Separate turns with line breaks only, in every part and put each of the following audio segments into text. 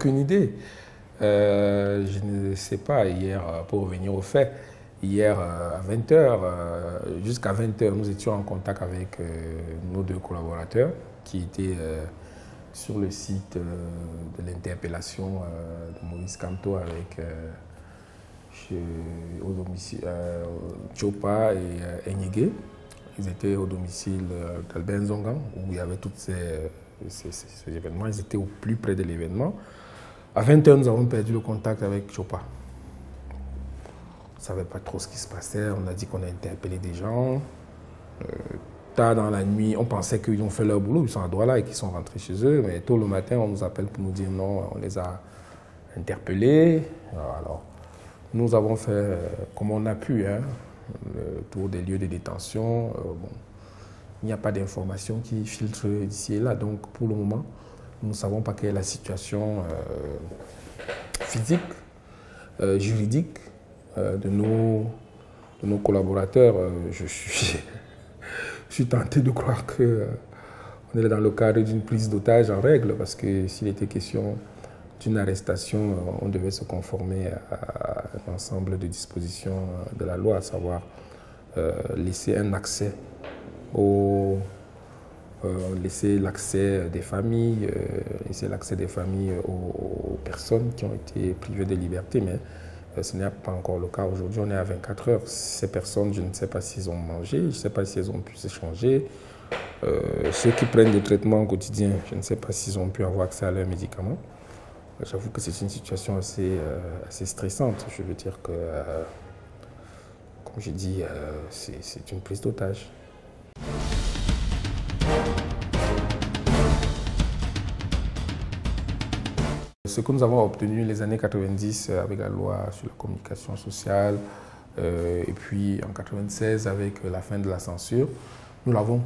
aucune idée. Je ne sais pas, hier, pour revenir aux faits, hier à 20 heures, jusqu'à 20 heures, nous étions en contact avec nos deux collaborateurs qui étaient sur le site de l'interpellation de Maurice Kamto avec au domicile Chopa et Enyege. Ils étaient au domicile d'Albert Nzongan où il y avait tous ces événements. Ils étaient au plus près de l'événement. À 20 heures, nous avons perdu le contact avec Chopa. On ne savait pas trop ce qui se passait. On a dit qu'on a interpellé des gens. Tard dans la nuit, on pensait qu'ils ont fait leur boulot, ils sont à Douala et qu'ils sont rentrés chez eux. Mais tôt le matin, on nous appelle pour nous dire non, on les a interpellés. Alors, nous avons fait comme on a pu, hein, le tour des lieux de détention. Bon, il n'y a pas d'informations qui filtrent d'ici et là. Donc, pour le moment, nous ne savons pas quelle est la situation physique, juridique de nos collaborateurs. Je suis tenté de croire qu'on est dans le cadre d'une prise d'otage en règle, parce que s'il était question d'une arrestation, on devait se conformer à l'ensemble des dispositions de la loi, à savoir laisser un accès laisser l'accès des familles, aux personnes qui ont été privées de liberté, mais ce n'est pas encore le cas. Aujourd'hui, on est à 24 heures. Ces personnes, je ne sais pas s'ils ont mangé, je ne sais pas si elles ont pu s'échanger. Ceux qui prennent des traitements quotidiens, je ne sais pas s'ils ont pu avoir accès à leurs médicaments. J'avoue que c'est une situation assez stressante. Je veux dire que, comme je dis, c'est une prise d'otage. Ce que nous avons obtenu les années 90 avec la loi sur la communication sociale et puis en 96 avec la fin de la censure, nous l'avons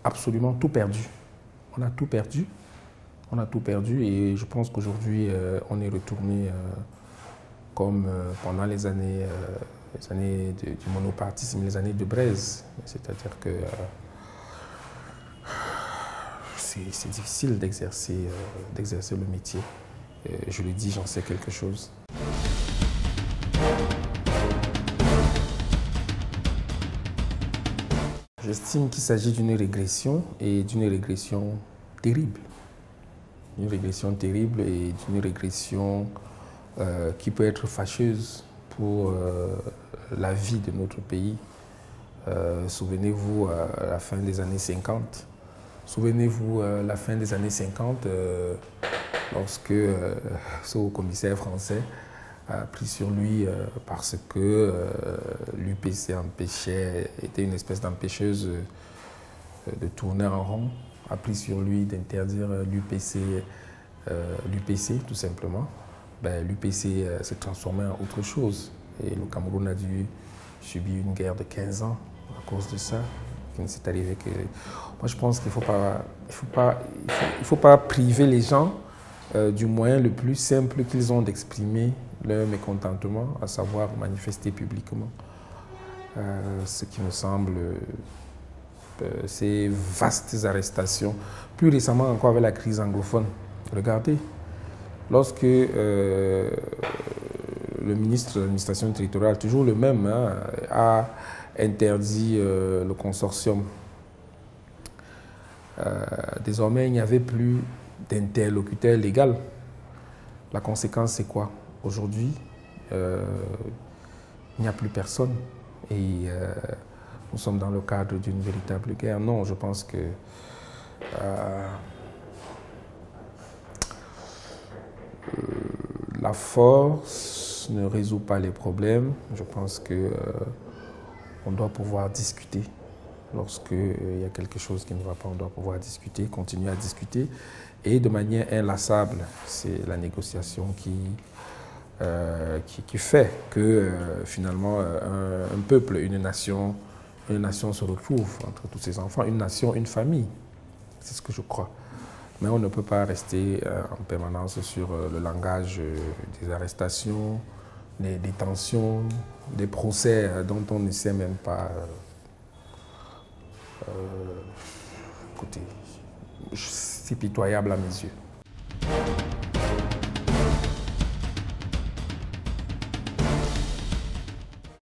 absolument tout perdu. On a tout perdu. On a tout perdu et je pense qu'aujourd'hui on est retourné comme pendant les années du monopartisme, les années de Braise. C'est-à-dire que c'est difficile d'exercer le métier. Je le dis, j'en sais quelque chose. J'estime qu'il s'agit d'une régression et d'une régression terrible. Une régression terrible et d'une régression qui peut être fâcheuse pour la vie de notre pays. Souvenez-vous à la fin des années 50. Souvenez-vous à la fin des années 50. Lorsque ce haut-commissaire français a pris sur lui parce que l'UPC était une espèce d'empêcheuse de tourner en rond, a pris sur lui d'interdire l'UPC tout simplement. L'UPC s'est transformé en autre chose et le Cameroun a dû subir une guerre de 15 ans à cause de ça. Qui ne s'est arrivé que... Moi je pense qu'il ne faut pas priver les gens du moyen le plus simple qu'ils ont d'exprimer leur mécontentement, à savoir manifester publiquement. Ce qui me semble, ces vastes arrestations, plus récemment encore avec la crise anglophone. Regardez, lorsque le ministre de l'administration territoriale, toujours le même, hein, a interdit le consortium, désormais il n'y avait plus d'interlocuteur légal. La conséquence, c'est quoi? Aujourd'hui, il n'y a plus personne et nous sommes dans le cadre d'une véritable guerre. Non, je pense que la force ne résout pas les problèmes. Je pense que on doit pouvoir discuter. Lorsqu'il y a quelque chose qui ne va pas, on doit pouvoir discuter, continuer à discuter. Et de manière inlassable, c'est la négociation qui fait que finalement un peuple, une nation se retrouve entre tous ses enfants, une nation, une famille. C'est ce que je crois. Mais on ne peut pas rester en permanence sur le langage des arrestations, des détentions, des procès dont on ne sait même pas... écoutez, c'est pitoyable à mes yeux.